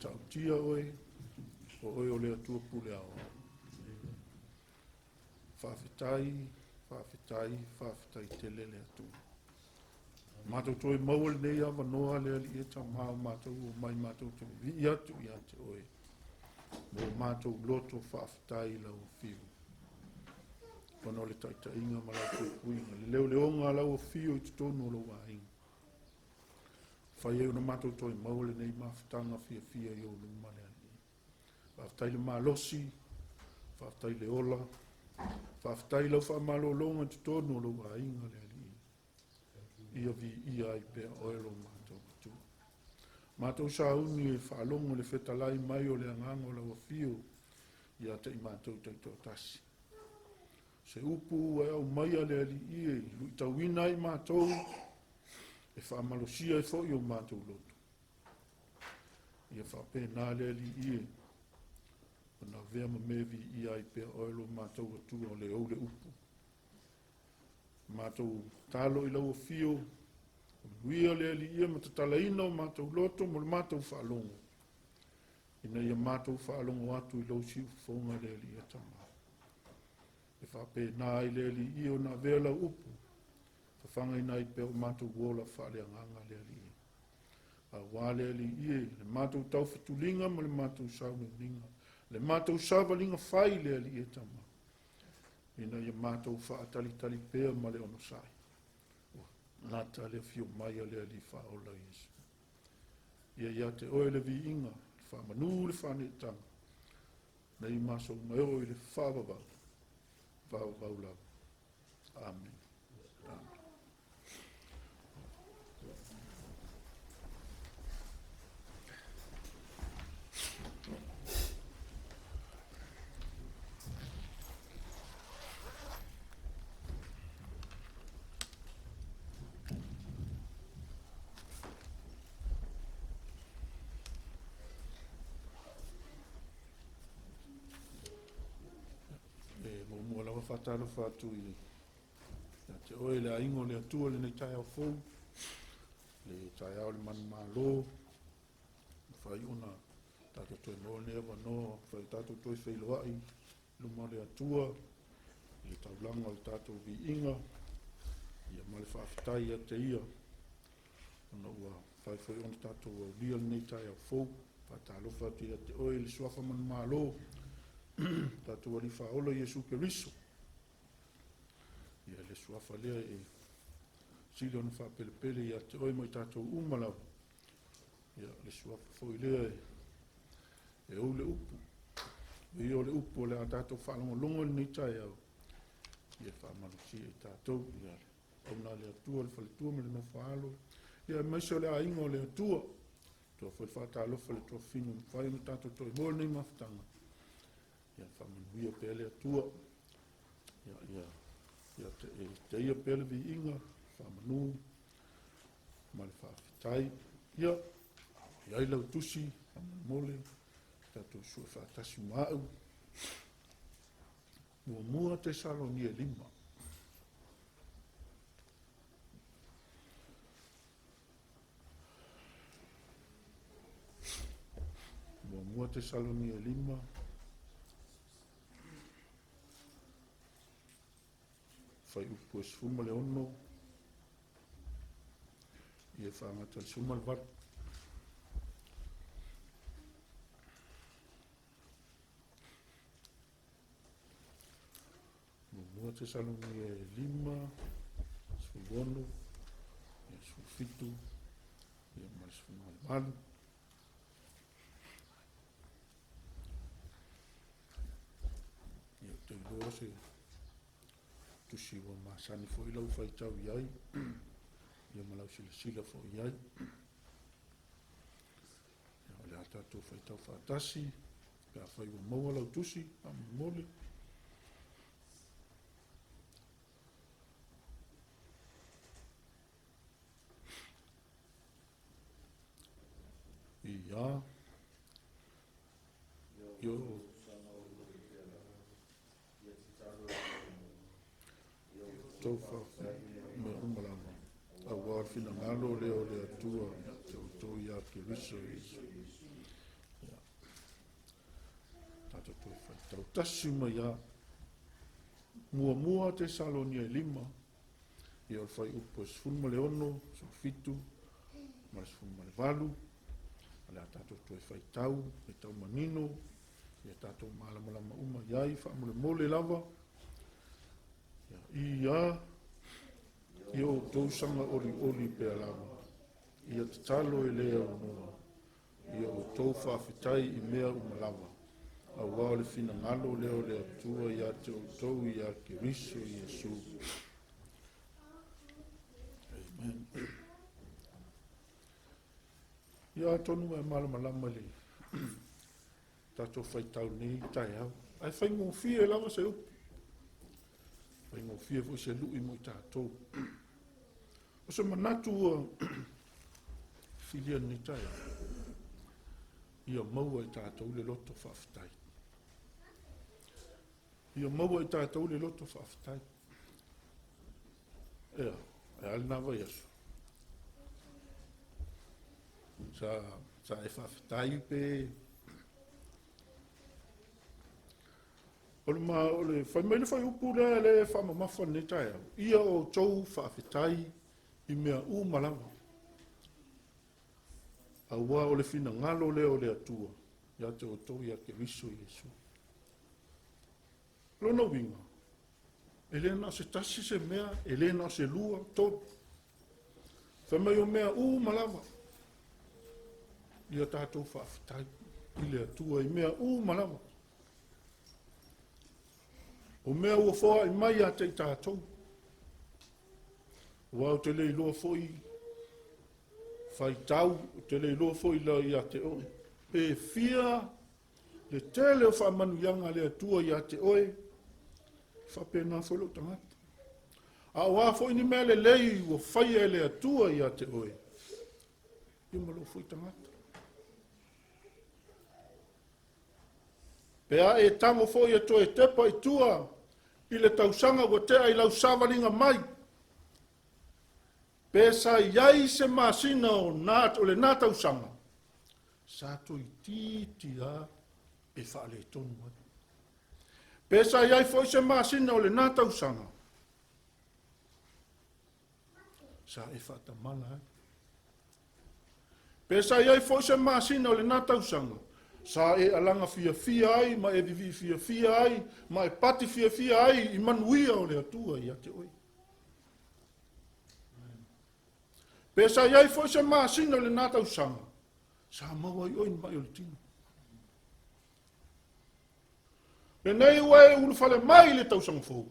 tau tia oe, o oe o le atua pule ao. FAAFETAI, FAAFETAI, FAAFETAI te lele atu. Mātou toi maua nei awa noa le ali e tau maa mātou o mai mātou te vi atu i ate oe. Mo mātou loto FAAFETAI lau fiu. Kono le taita inga ma lau te kuinga. Le leo leonga lau o fiu i te tono lo wa inga. Whai e una mātou toi maua le nei mafutanga fia i o luma le ali. FAAFETAI le malosi, FAAFETAI le ola, FAAFETAI lau whaamalolonga te tono lo wa inga le ali. Ia vi ia i pe oelo mātou tu. Mātou sa uni e whaalongo le whetalai mai o le angango la wa fio ia te i mātou taito tasi. Se upu e au mai ale ali ie, lui tawina i mātou e Faamalosia e fo i o mātou loto. Ia whape nā le ali ie, o nā vea ma mevi ia i pe oelo mātou atu o le au le upu. Mātou talo i lau fio, wia le ali ia ma tatala ina o mātou loto, mo le mātou whaalongo. Ina ia mātou whaalongo atu i lau si ufonga le ali ia tama. E whape nā i le ali ia o nā vea lau upu, whawhanga ina i pe o mātou wola whaale anganga le ali ia. A wā le ali ia, le mātou tau whatulinga ma le mātou sauninga, le mātou sauvalinga whai le ali ia tama. Ina ia mātou whaatalitali pēr ma le ono sai. Nata le fio mai a le ali whaola Iesu. Ia te oe le vi inga, le whamanu le whanetanga. Nei maso mai oe le whawawau. Whawawau lau. Amen. Amen. Mua lawa whatalo whatu i te oe le aingo le atua le nei tai au fou, le tai au le manu malo, whai una tato toi mo ne awa no, whai tato toi whailoai, luma le atua, le taulanga o tato vi inga, ia ma le FAAFETAI a te ia, ona ua whai ona tato au lia le nei tai au fou, whatalo whatu i te oe le suafa manu malo, tato wali whaola Iesu Keriso. Ia le suafa lea e sili ona whapelepele ia te oe mai tato umalau. Ia le suafa foi lea e au le upu. Ia o le upu o le a tato whalongo longo le nitai au. Ia Faamalosi e tato. Ia au na le atua le whaletua me le no whaalo. Ia maisa le a ingo le atua. Tua foi whatalofa le tua finu. Whai me tato toi mo nei mafutanga. Ia whamanuia pele atua, te ia pele vi inga, whamanu, ma le FAAFETAI, ia lau tusi, mole, tato sua whaatasi maau, mua Tesalonia 5. Mua Tesalonia 5, fai upu e sfuma le ono, ia whaangata le suma le vatu. Mua Tesalonia 5, sfugono, ia sfufitu, ia ma le sfuma le malu. Ia te iloa se tusi wa masani fo ila Faitau iai, ia malau sila fo iai. Ia le atatu Faitau whaatasi, pia whai wa maua lau tusi, mole. Ia, yo, tofa me umalama awa finagalo leo le atua te outou ia Keriso Iesu Tusi Faitau. Tasuma ia mua Tesalonia 5. Ia o fai upo sfuma le ono, fitu, ma sfuma le valu. Ale a tatou Tusi Faitau, e tau manino, ia tatou malama uma iai, whaamole lava. Ia outou sanga oli pea lava. Ia tatalo e lea aunoa. Ia outou FAAFETAI I mea umalava. Aua o le finagalo leo le atua ia te outou ia Keriso Iesu. Amen. Ia tonu e malama le tatou faitau nei tai au. Ai faingofia lava se upu. Faingofia foi se lui mo I tatou. O se manatu filia ni tai. Ia MAUA I tatou le LOTO FAAFETAI. Ia MAUA I tatou le LOTO FAAFETAI. Ia, e alina vai aso. Sa e FAAFETAI pe ole fai mai fai upu le whamamafa ne tai au. Ia outou FAAFETAI I mea malama. Aua o le finagalo leo le atua. Ia te outou ia Keriso Iesu. Lona winga. Ele na se tasi se mea, ele na se lua, tot. Whai mai o mea malama. Ia tatou FAAFETAI I le atua I mea malama. O mea ua foa I mai a te tatou. Ua o te leiloa foi Faitau, te leiloa foi la I a te oe. Pe fia le tele o whaamanuianga le atua I a te oe. Whapena foi lo tangata. A oa foi ni mea le lei ua whaia le atua I a te oe. Ia malo foi tangata. Pea e tango foi e toe tepa I tua I le tausanga ua tea I lau savalinga mai. Pesa iai se masina o le nā tausanga. Sa toi titia e whaale tonu mai. Pesa iai foi se masina o le nā tausanga. Sa e whatamala. Pesa iai foi se masina o le nā tausanga. Sa e alanga fia ai, ma e vivi fia ai, ma e pati fia ai, I manuia o le atua I a te oi. Pesa iai foi se masina o le nā tausanga. Sa maua I oi mai o le tino. Le nei ua e ulu fale mai le tausanga fou.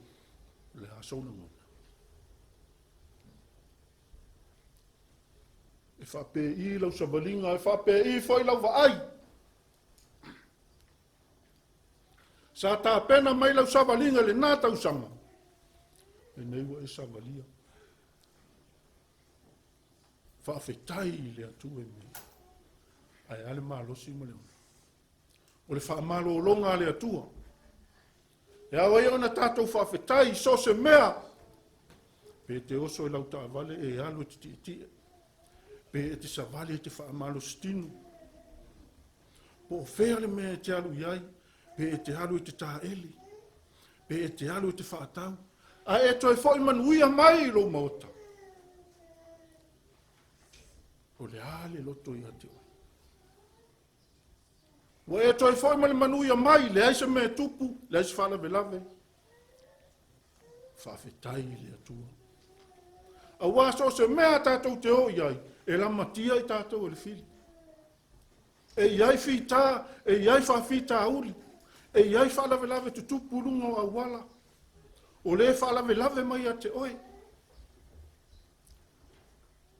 Le asona ngona. E whape I lau savalinga, e whape I foi lau vaai. Sa tā pena mai lau savalinga le nā tausanga. E nei ua e savalia. FAAFETAI le atua me. Ai ale malosi ma le ona. O le whaamalo longa le atua. E awa ia ona tātou FAAFETAI so se mea. Pe te oso e lau tā vale e alu te tia. Pe e te savale e te whaamalo stinu. Po whea le mea te alu iai. Pe e te alu I te tā eli. Pe e te alu I te whaatau. A e toi fo I manuia mai lo maota. O le ale loto I a te oi. Wa e toi foi male manuia mai, le aise me tupu, le aise whala velave. FAAFETAI le atua. A waso se mea tātou te o iai, e la matia I tātou le fili. E iai fita, e iai whawhita uli, e iai whala velave tu tupu lunga o awala. O le whala velave mai a te oi.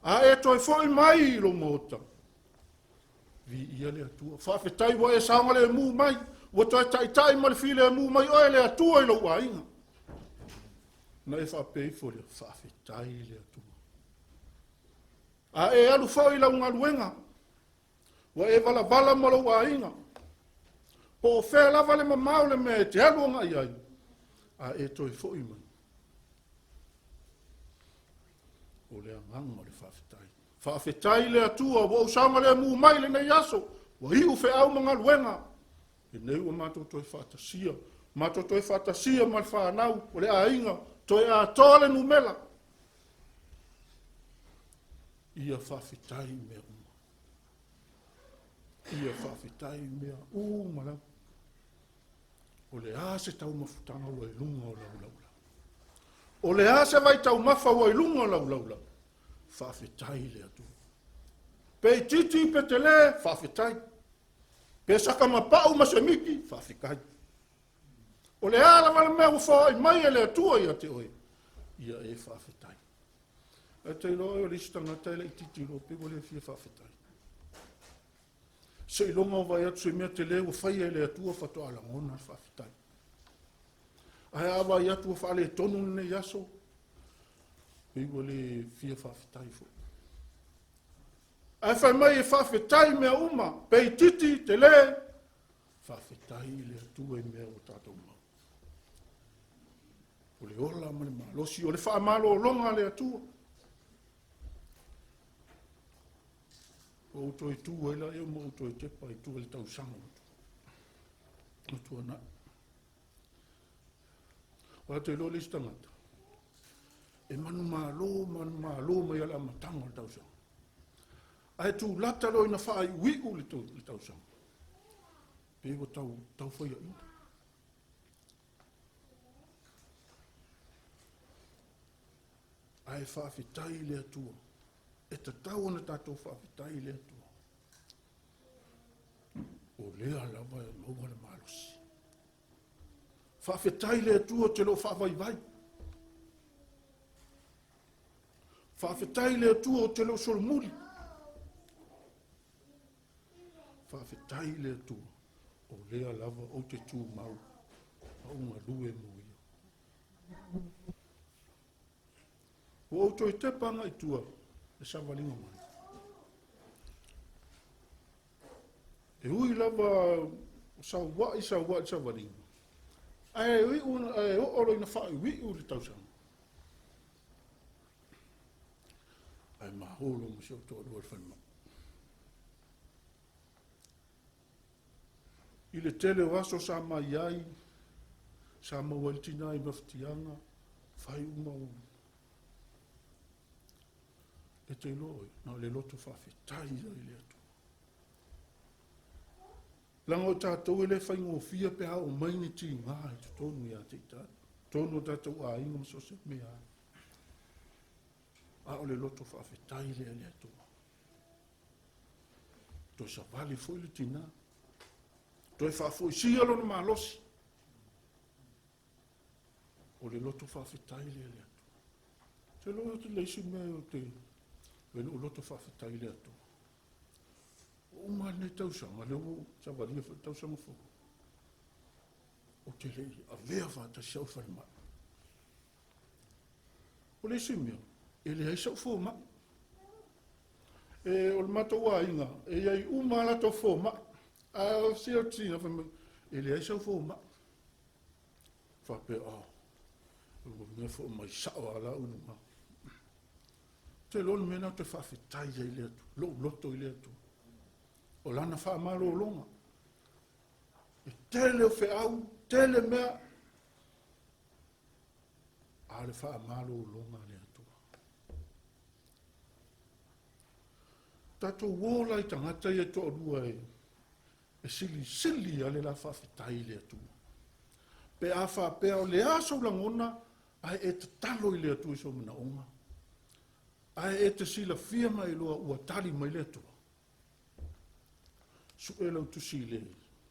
A e toi foi mai lo mota. Vi ia le atua. FAAFETAI wa e saonga le mu mai. Wa toi tai ma le file mu mai o le atua I lo wainga. Na e whapei fo le FAAFETAI le atua. A e alu foi la unga luenga. Wa e vala ma lo wainga. Po fe lava le mamau le me te alu nga iai. A e toi foi mai. O le anganga le FAAFETAI. FAAFETAI le atua, wa usanga le mu mai le nei aso, wa hiu fe au mga luenga. E nei ua mātou toi whātasia. Mātou toi whātasia mai whānau, o le a inga, toi a tōle nu mela. Ia whawhetai mea uma. Ia whawhetai mea umala. O le a se tau mafutanga o e lunga o laulaula. O le a se vai tau mafa o e lunga o laulaula. Whawhetai le atu. Pei titi pe te le, whawhetai. Pe saka mapau masemiki, whawhekai. O le a la wala mea ufaa i mai e le atua ia te oe. Ia e whawhetai. E te loa o listanga teile i titi lo pe le fia whawhetai. Se ilonga o vai atu se mea te leo whai e le atua whatoa la ngona whawhetai. Ai awa i atu o whale tonu ne yaso. Pe le fia whawhetai fo. Ai whai mai e whawhetai mea uma, pei titi te le. Whawhetai le atua e mea o tātou mau. O le ola ma le malosi, o le whaamalo o longa le atua. O outou e tū eila e mo outou e tepa e tū e le tau sanga. O tū ana. O te lo lista ngata. E manu malo mai ala matanga le tau sanga. Ai tū lata lo ina whaai wiu le tau sanga. Pe o tau whaia ina. Ai whawhetai le atua. E te tau ana tātou whawhetai le atua. O lea lawa e maua le malosi. Whawhetai le atua te lo whawai vai. Whawhetai le atua o te lo solmuri. Whawhetai le atua. O lea lava o te tū mau. A unga lue muia. O outou e te panga i tua. E savalinga mai. E hui lava sa savalinga. Ai o oro ina whaai wiu le tausanga. Ai maholo mo se o tō rua whanma. I le tele o aso sa mai ai, sa mawaltina i mafutianga, whai umau. E te loi, na le loto whawhetai ai le atu. Langa o tātou e le whaingo fia pe hao mai ni ti ngā i tu tonu i a te tātou. Tonu o tātou a inga mso se mea. A o le loto whawhetai le atu. To sa vali foi le tina. To e whawhoi si alo na malosi. O le loto whawhetai le atu. Te loa te leisi mea o te velu o loto whawhetai le atu. O ma ne tausanga, leo sa varia tausanga fo. O te lei, a vea whata siau whanma. O le simio, e le haisau fo ma. E o le mataua inga, e iai umala to fo ma. A o seo tina whanma, e le haisau fo ma. Whape a, o me fo mai sao ala unu ma. Te lon mena te whawhetai ai le atu, lo loto i le atu. O lana whaamalo o longa. E tele o whiau, tele mea. A le whaamalo o longa le atua. Tatou wola i tangata i e toa rua e sili ale la whawhetai le atua. Pe a whapea o le aso langona, ai e te talo i le atua i so mana onga. Ai e te sila fia mai loa ua tali mai le atua. Su e lau tusi le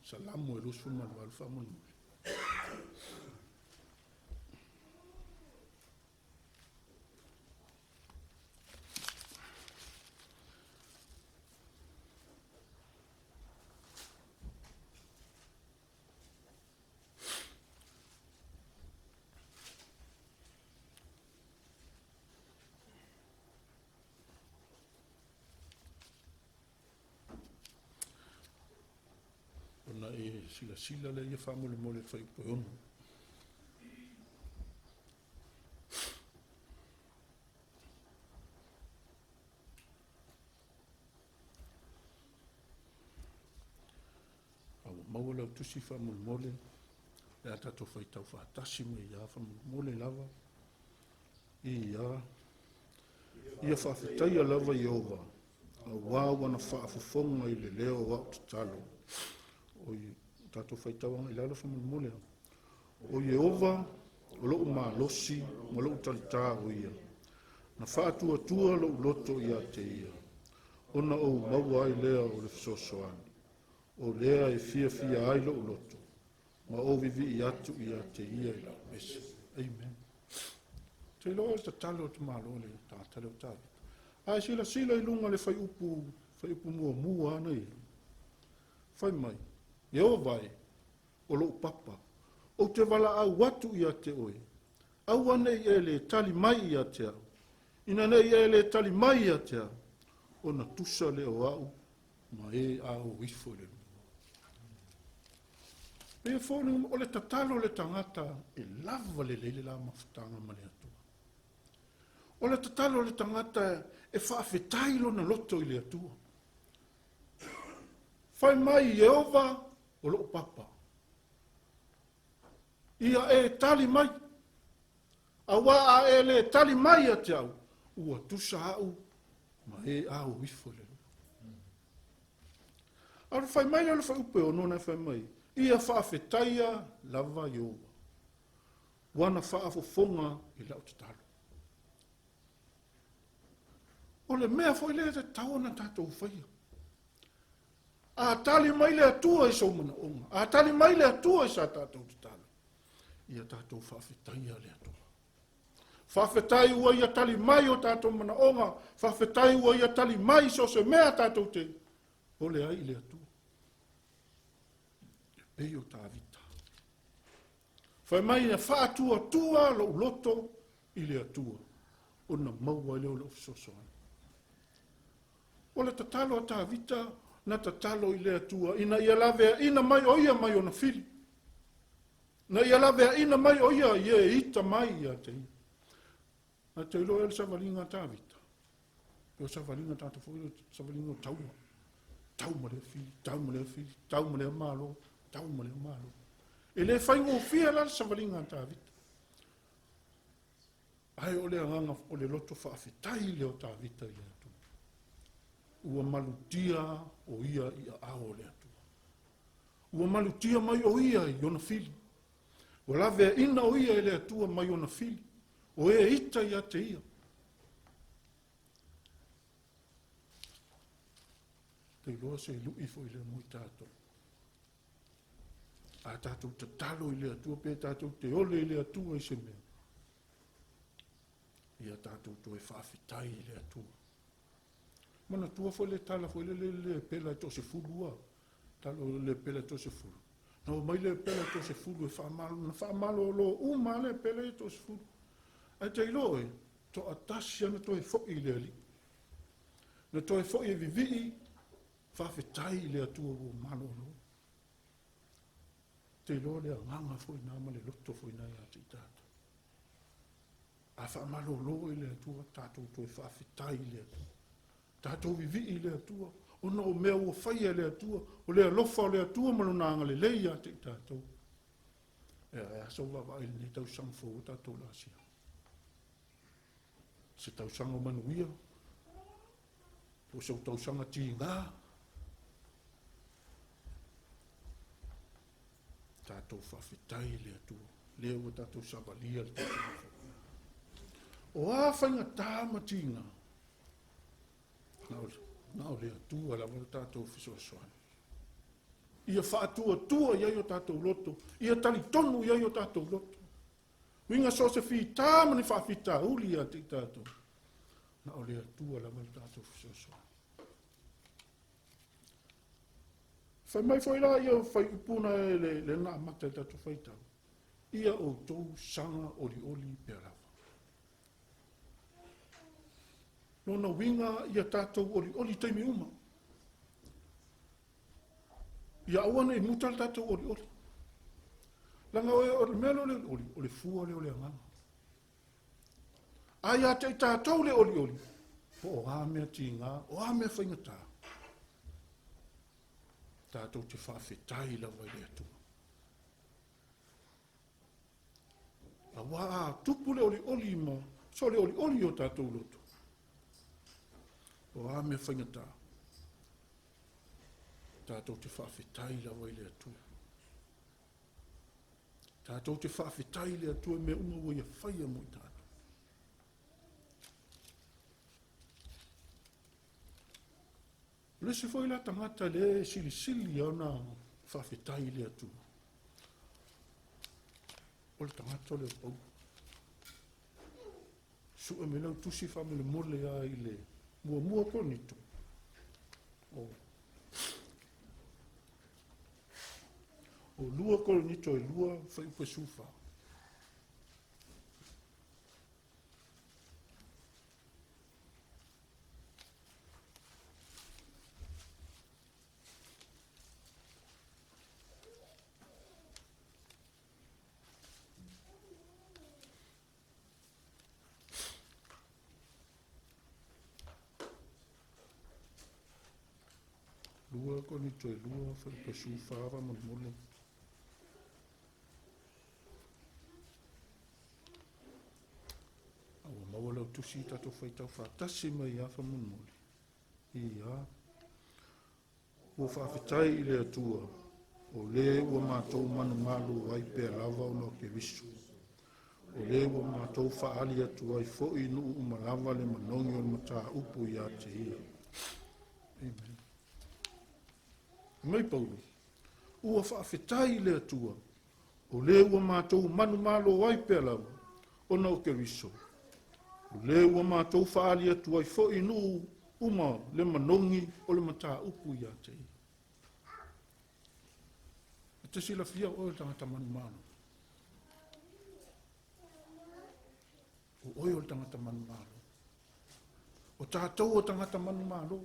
salamu e lusu manu alfa manu. Ona e sila le ia whamole mole whai koe ono. Au maua lau tusi whamulmole, le atato Faitau whaatasi me ia whamulmole lava, ia whaafetai a lava Iova, a wāwana whaafofonga i le leo wa tatalo, o i tato Faitau anga i lalo whamulmole, o Iova, o loo malosi, ma loo talita o ia, na whaatua loo loto ia te ia, ona o maua ai lea o le fisosoani, o lea e fia ai loo loto, ma o vivi i atu ia te ia i la mesi. Amen. Te loa e tatalo te malo le tātale o tāwi. Ai sila i lunga le fai upu mua ana ia. Fai mai, eo vai, o loo papa, o te wala au watu ia te oe. Au anei e le tali mai ia te au. Ina nei e le tali mai ia te au. O na tusa le o au, ma e au wifo le. Pea fōni o le tatalo le tangata e lava le leile la mafutanga ma le atua. O le tatalo le tangata e FAAFETAI lo na loto i le atua. Fai mai Iova o loo papa. Ia e tali mai. Awa a e le tali mai a te au. Ua tusa au. Ma e au wifo le. Aru fai mai le fai upe o nona fai mai. Ia FAAFETAIA lava Iova. Wana whaafofonga i lau te talo. O le mea foi le te taona tatou whaia. A tali mai le atua i saumana onga. A tali mai le atua i sa tatou te talo. Ia tatou FAAFETAIA le atua. FAAFETAI ua ia tali mai o tatou mana onga. FAAFETAI ua ia tali mai so se mea tatou te. O le ai le atua. E pei o tāvita. Fai mai na whaatua lo loto i le atua. O na MAUA leo lo fisosoani. O le tatalo a tāvita na tatalo i le atua. Ina ia lave ina mai o ia mai o na fili. Na ia lave ina mai o ia e ita mai ia te ia. A te ilo el savalinga tāvita. O savalinga tātou fōi, savalinga o taua. Tau ma le fili, tau ma le fili, tau ma le malo, tau ma le malo. E le whaingo fia la savalinga tāvita. Ai o le anganga o le loto FAAFETAI leo tāvita i le atua. Ua malutia o ia i a ao le atua. Ua malutia mai o ia i ona fili. Ua lave ina o ia i le atua mai ona fili. O e ita ia te ia. Te loa se lui fo i le mui tātou. A tātou te talo i le atua, pe tātou te ole i le atua i se mea. Ia tātou to e FAAFETAI i le atua. Mana tua foi le tala foi le pela to se fulua. Talo le pela to se fulu. No mai le pela to se fulu e fa malo lo uma le pela to se fulu. Ai te loe to atasia na to e fo i le ali. Na to e fo i vivi FAAFETAI le atua o malo lo. Te loe le nganga foi na ma le loto foi na ia te tata. A fa malo lo i le atua tato to e FAAFETAI le atua. Tātou vivi i le atua, ona o mea ua whaia le atua, o le alofa o le atua malunanga le leia te tātou. E aso wawa ili ni tau sang fō o tātou lasia. Se tau sang o manuia, o se tau sanga ti ngā. Tātou FAAFETAI le atua, leo o tātou sabalia le tātou. O a whainga tāma ti ngā. Nao le atua la wala tātou fisoasoani. Ia whaatua iai o tātou loto. Ia tali tonu iai o tātou loto. Winga so se whi tāmani whaafita uli a te tātou. Nao le atua la wala tātou fisoasoani. Whai mai whai la ia whai upuna le nā mata tātou Faitau. Ia outou sanga olioli pera. Nona winga ia tātou oli taimi uma. Ia awana i mutal tātou oli. Langa o le mea le oli, o le fua le o le anganga. A ia te tātou le oli. Po o āmea ti ngā, o āmea whaingatā. tātou te whaafetai la wai le atua. A wā tupu le oli ma, so le oli o tātou loto. O a mea whaingatā. Tātou te whaafetai la wai le atua. Tātou te whaafetai le atua me uma wai a whaia mo i tātou. Le se foi la tangata le sili ana whaafetai le atua. O le tangata le pau. Sua me lau tusi whamele mole a i le mua konito. O lua kolonito e lua whaiupe sufa. Lua konito e lua whaiupe sufa awa mole. Maua lau tusi tatou Faitau whātasi mai a whamunmoli. Ia. Ua whaafetai i le atua. O le ua mātou manu malu ai pēr lava o no Keriso. O le ua mātou whaali atua ai fo'i nuu umalava le manongi o le mata upu ia te ia. Amen. Mai Paulo. Ua whaafetai i le atua. O le ua mātou manu malu ai pēr lava o no Keriso. O le ua mātou whaali atu ai fo'i nuu uma le manongi o le mata upu ia te ia. E te sila fia o le tangata manu manu. O oi o le tangata manu manu. O tātou o tangata manu manu.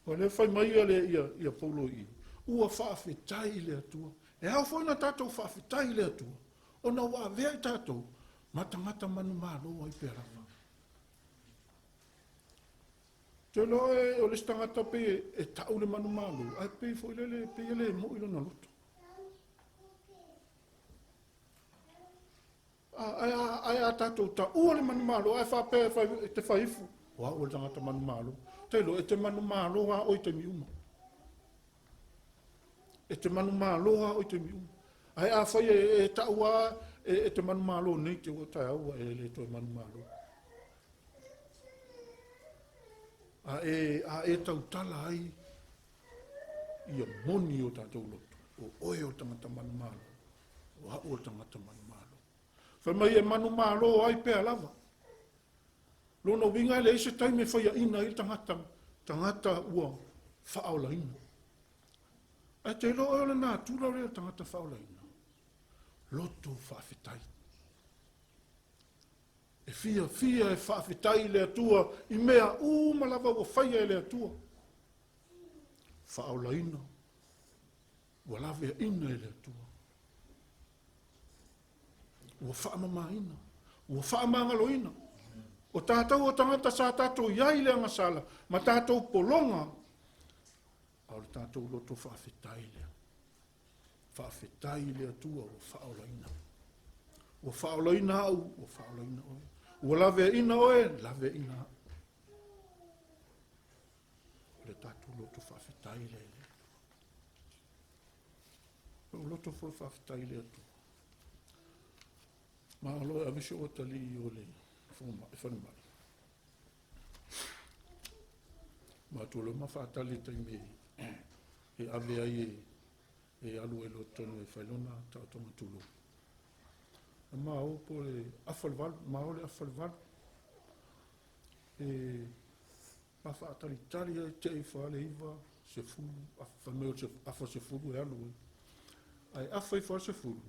O le whai mai ia Paulo i. Ua whaafetai le atua. E hau foi na tātou whaafetai le atua. O na wā vea i tātou. Mata manu malo ai perafa. Te loe o le stangata pe e tau le manu malo. Ai pe foi lele pe ele mo ilo na loto. Ai a tatou ta ua le manu malo. Ai wha pe te whaifu. Wa o le tangata manu malo. Te lo e te manu malo wa oi te miuma. E te manu malo wa oi te miuma. Ai a whai e tau a e te manu malo nei te o tai au e le toi manu malo. A e tau tala ai ia moni o tātou loto. O oe o tangata manu malo. O hao o tangata manu malo. Whai mai e manu malo ai pēr lava. Lona winga le ise taime whaia ina i tangata ua whaola ina. E te lo o le nā tūra rea tangata whaola ina. Loto whaafetai. E fia e whaafetai le atua i mea malava ua whaia le atua. Whaola ina. Ua lawea ina le atua. Ua whaamama ina. Ua whaamangalo ina. O tātou o tangata sa tātou iai le angasala. Ma tātou polonga. Au le tātou loto whaafetai le. Whaafetai le atua o whaolaina. O whaolaina au, o whaolaina oe. O lawe ina oe, lawe ina. Le tātou loto whaafetai le. O loto whaafetai le atua. Ma aloe avise o tali o le whanumai. Ma tolo ma whaatali taime e ave ai e alu e loto e whailona tātou matulu. E mao po le awhalwal, mao le awhalwal. E ma whaatali tali e te e whaale iwa se fulu, whameo se fulu e alu e. Ai awhai whaale se fulu.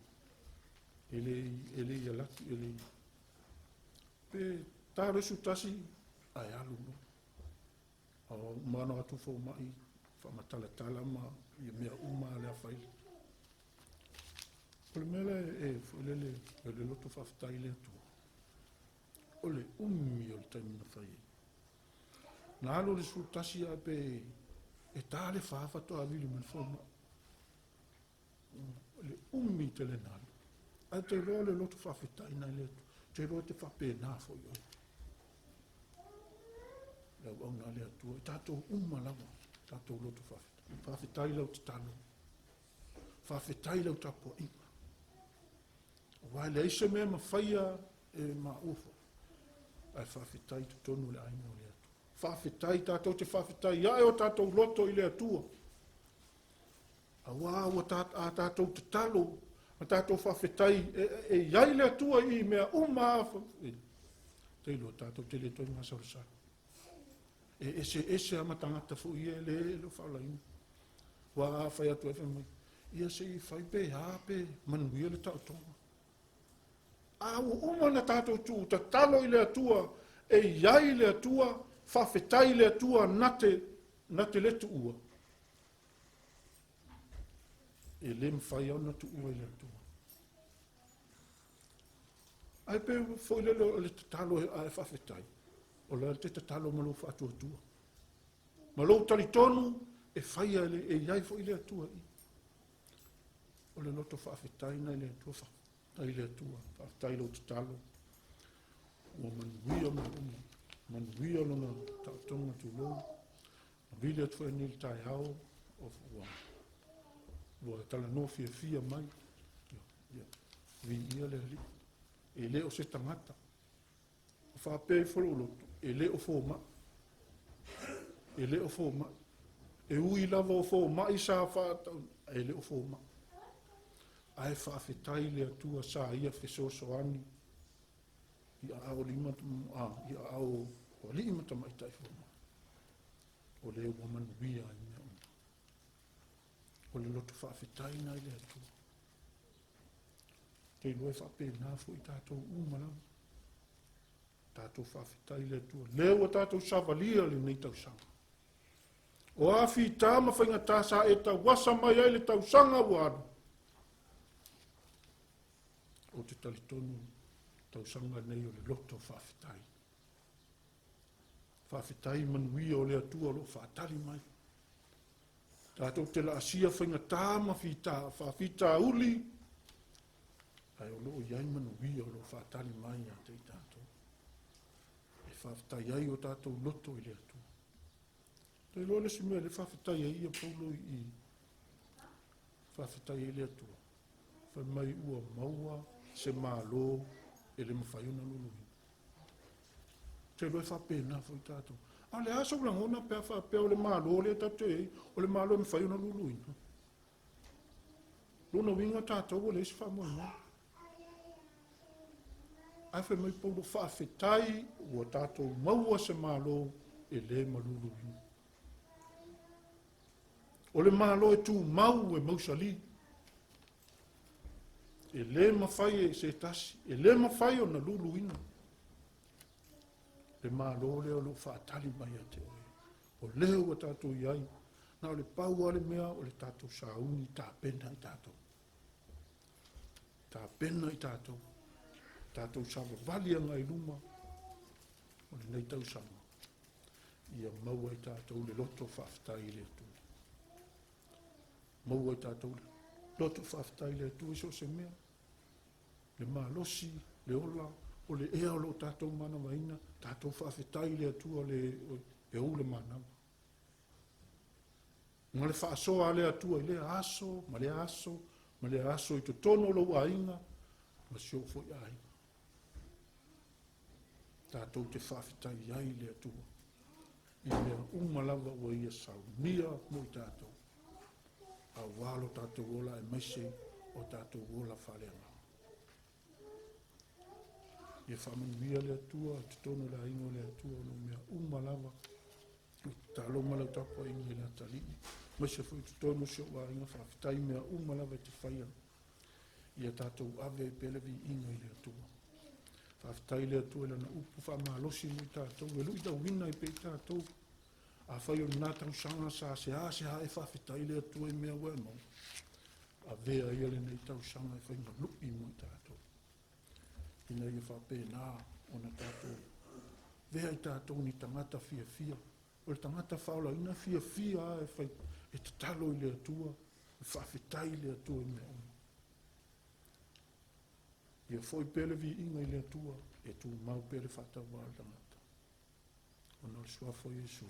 Ele ia laki, ele pe tā resu tasi ai alu no. O mana atu fo mai, whamatala ma ia mea uma le awhaile. Ole mele le loto whaftai le atua. Ole umi o le taimina whai. Nā alo le su tasi a pe e tā le whāwhatoa vili me whoma. Le umi te le nālu. Ai te roa le loto whawhetai nai le atu. Te roa te whape nā fo i oi. Lau au nā le atua. I tātou lawa. Tātou loto whawhetai. Whawhetai lau te talo. Whawhetai lau tapo inga. Wai le eise mea ma whaia e ma ufo. Ai whawhetai te tonu le aina o le atu. Whawhetai tātou te whawhetai. Iae o tātou loto i le atua. A wā tātou te talo. A tātou whawhetai e iai le atua i mea umaafa. Te ilo tātou te le toi ngā saurasara. E ese ama tangata fu i e le lo whaolainu. Wā whai atu e whamai. Ia se i whai pe hape manuia le tau tonga. A umana tātou tū, ta talo i le atua, e iai le atua, whawhetai le atua nate le tu ua. E le mwhai au na tu ua i le atua. Ai pe foi le tatalo a whawhetai. O le te tatalo malo whaatua tua. Malo talitonu e whaia e iai fo i le atua i. O le loto whawhetai na i le atua whawhetai le atua. Whawhetai lo tatalo. Ua manuia manuia lona tautonga tu lo. Vile atu e nil tai hao o ua tala no fia mai. Vi ia le li. E le o se tangata. Whapei wholo loto. E le o fōma. E le o fōma. E ui lava o fōma i sā whātau. E le o fōma. Ai whawhetai le atua sā ia whesoso ani. I a ao lima i a ao o lima tamaitai fōma. O le ua manuia i mea uma. O le loto whawhetai nai le atua. Te loe whape nā fo i tātou umalau. Tātou whawhetai le atua. Leo a tātou savalia le nei tau sanga. O awhi tāma whainga tāsa e tau wasa mai ai le tau sanga wāru. O te talitonu tau sanga nei o le loto whawhetai. Whawhetai manuia o le atua lo whaatali mai. Tātou te la asia whainga tāma whawhita uli. Ai o loo iai manuia o lo whaatali mai a te i tātou. E whawhetai ai o tātou loto i le atua. Te loa le si mea le whawhetai ai a paulo i whawhetai ai le atua. Whai mai ua MAUA se mālo e le mawhaiona lului. Te loa whapena fo i tātou. A le aso langona pea whapea o le mālo le tātou ei, o le mālo e mawhaiona lului. Luna winga tātou o le isi whamoina. Ai whai mai paulo whawhetai ua tātou MAUA se mālo e le malului. O le mālo e tū mau e mausali. E le mawhai e se tasi. E le mawhai o na luluina. Le mālo leo lo whaatali mai a te oe. O leo a tātou iai. Na o le pau ale mea o le tātou sauni tā pena i tātou. Tā pena i tātou. Tātou sawa vali anga i luma. O le nei tau sama. Ia MAUA i tātou le loto whawhetai le atu. MAUA i tātou loto whawhetai le atu iso se mea. Le mālosi, le ola, o le ea lo tātou mana waina, tātou whawhetai le atu o le e o le mana. Nga le whaasoa le atu i le aso, ma le aso i to tono lo ainga, ma sio fo i ainga. Tātou te whawhetai iai le atu. I mea umalawa ua ia saunia mo i tātou. A walo tātou ola e maise o tātou ola whaleanga. Ia whamanuia le atua, te tono le aingo le atua, no mea umalawa. Tālo malau tapa inga le atali. Maise fui te tono sio wa inga whawhetai mea umalawa te whaia. Ia tātou ave pelevi inga le atua. Whawhetai le atua lana Upu Faamalosi mo i tātou. E lui tau wina i pe i tātou. A whai o nā tau sanga sa se ha e whawhetai le atua i mea ue mau. A vea ia le nei tau sanga e whainga lupi mo i tātou. Ina ia whape nā o na tātou. Vea i tātou ni tangata fia. o le tangata whaolaina fia e tatalo i le atua, e whaafetai le atua i mea ona. Ia foi pele vi inga i le atua, e tu mau pele whatau wa le tangata. Ona le sua foi Iesu.